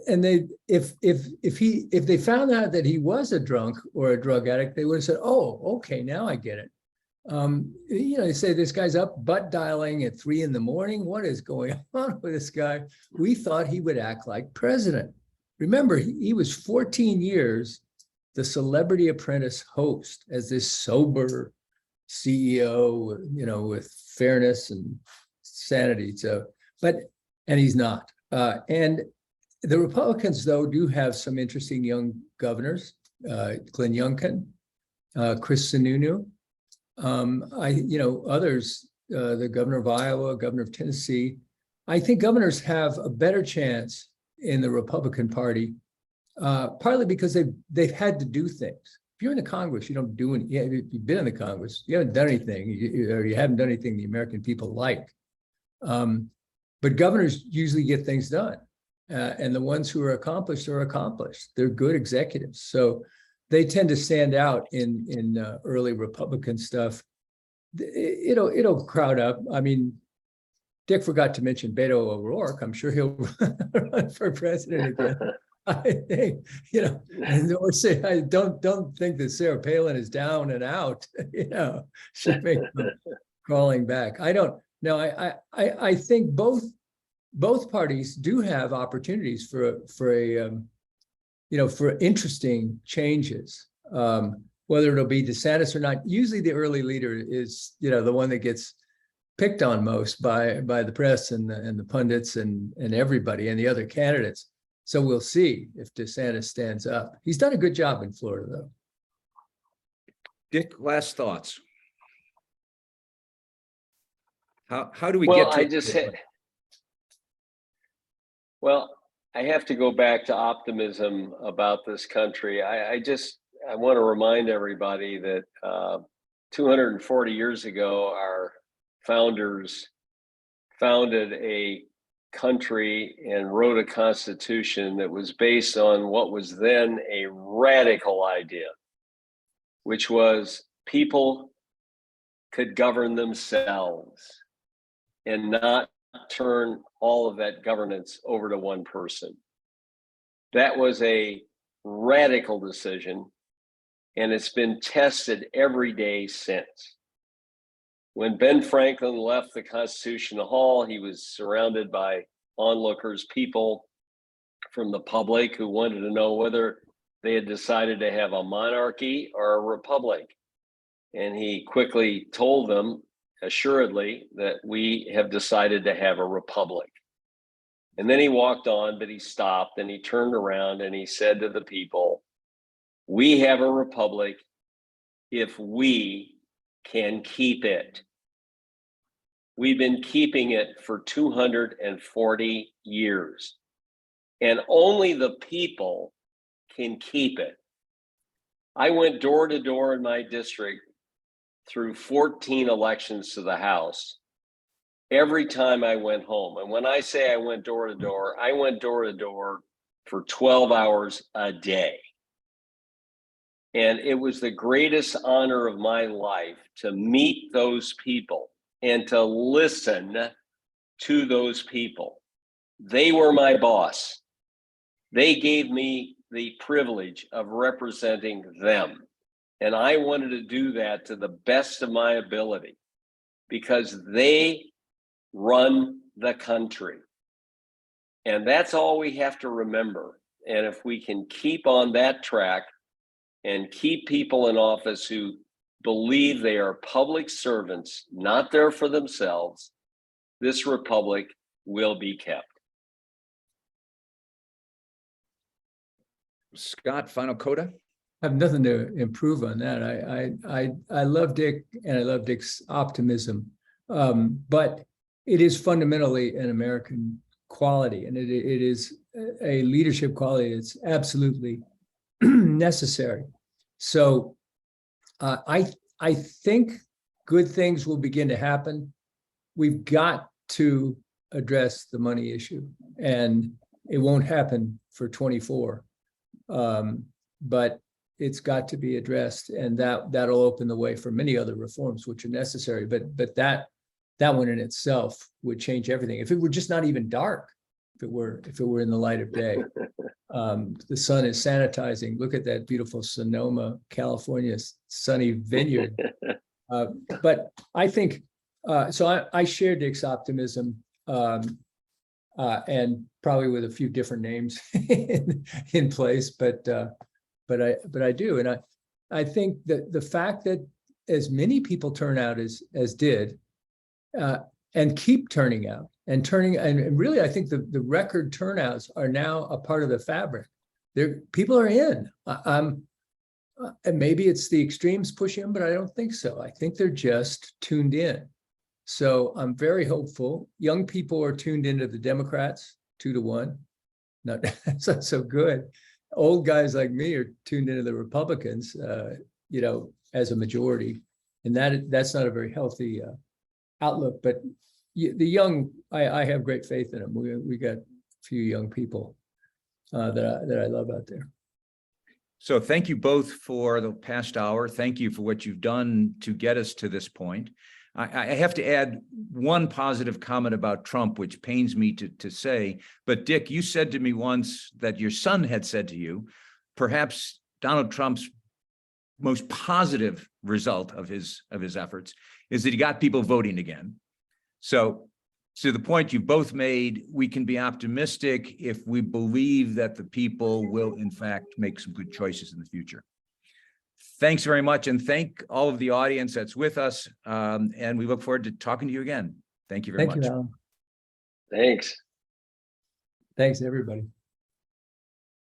they found out that he was a drunk or a drug addict, they would have said, "Oh, okay, now I get it." They say this guy's up butt dialing at 3 a.m. What is going on with this guy? We thought he would act like president. Remember, he was 14 years the Celebrity Apprentice host as this sober CEO, with fairness and sanity. So, and he's not. And the Republicans, though, do have some interesting young governors, Glenn Youngkin, Chris Sununu. Others, the governor of Iowa, governor of Tennessee. I think governors have a better chance in the Republican Party, partly because they've had to do things. If you're in the Congress, you don't do any. Yeah, if you've been in the Congress, you haven't done anything, or you haven't done anything the American people like. But governors usually get things done. And the ones who are accomplished are accomplished. They're good executives. So they tend to stand out in early Republican stuff. It'll crowd up. I mean, Dick forgot to mention Beto O'Rourke. I'm sure he'll run for president again. I think, or say, I don't think that Sarah Palin is down and out, she may come crawling back. I don't know. I think both parties do have opportunities for interesting changes. Whether it'll be DeSantis or not, usually the early leader is, the one that gets picked on most by the press and the pundits and everybody and the other candidates. So we'll see if DeSantis stands up. He's done a good job in Florida, though. Dick, last thoughts. How do we Well, get to I have to go back to optimism about this country. I want to remind everybody that 240 years ago, our founders founded a country and wrote a constitution that was based on what was then a radical idea, which was people could govern themselves and not turn all of that governance over to one person. That was a radical decision, and it's been tested every day since. When Ben Franklin left the Constitution Hall, he was surrounded by onlookers, people from the public who wanted to know whether they had decided to have a monarchy or a republic. And he quickly told them, assuredly, that we have decided to have a republic. And then he walked on, but he stopped and he turned around and he said to the people, we have a republic if we can keep it. We've been keeping it for 240 years, and only the people can keep it. I went door to door in my district through 14 elections to the House every time I went home. And when I say I went door to door, I went door to door for 12 hours a day. And it was the greatest honor of my life to meet those people and to listen to those people. They were my boss. They gave me the privilege of representing them. And I wanted to do that to the best of my ability because they run the country. And that's all we have to remember. And if we can keep on that track and keep people in office who believe they are public servants, not there for themselves, this republic will be kept. Scott, final coda? I have nothing to improve on that. I love Dick and I love Dick's optimism, but it is fundamentally an American quality, and it is a leadership quality that's absolutely necessary. So I think good things will begin to happen. We've got to address the money issue, and it won't happen for 24. But it's got to be addressed, and that'll open the way for many other reforms which are necessary. But that one in itself would change everything. If it were just not even dark, if it were in the light of day. The sun is sanitizing. Look at that beautiful Sonoma, California sunny vineyard. But I think so. I share Dick's optimism, and probably with a few different names in place. But I do, and I think that the fact that as many people turn out as did, and keep turning out. And really, I think the record turnouts are now a part of the fabric. People are in. And maybe it's the extremes pushing them, but I don't think so. I think they're just tuned in. So I'm very hopeful. Young people are tuned into the Democrats 2-1. That's not so good. Old guys like me are tuned into the Republicans, as a majority, and that's not a very healthy outlook. But the young, I have great faith in them. We got few young people that I love out there. So thank you both for the past hour. Thank you for what you've done to get us to this point. I have to add one positive comment about Trump, which pains me to say, but Dick, you said to me once that your son had said to you, perhaps Donald Trump's most positive result of his efforts is that he got people voting again. So to the point you both made, we can be optimistic if we believe that the people will in fact make some good choices in the future. Thanks very much, and thank all of the audience that's with us, and we look forward to talking to you again. Thank you very much. Thank you, Alan. Thanks. Thanks, everybody.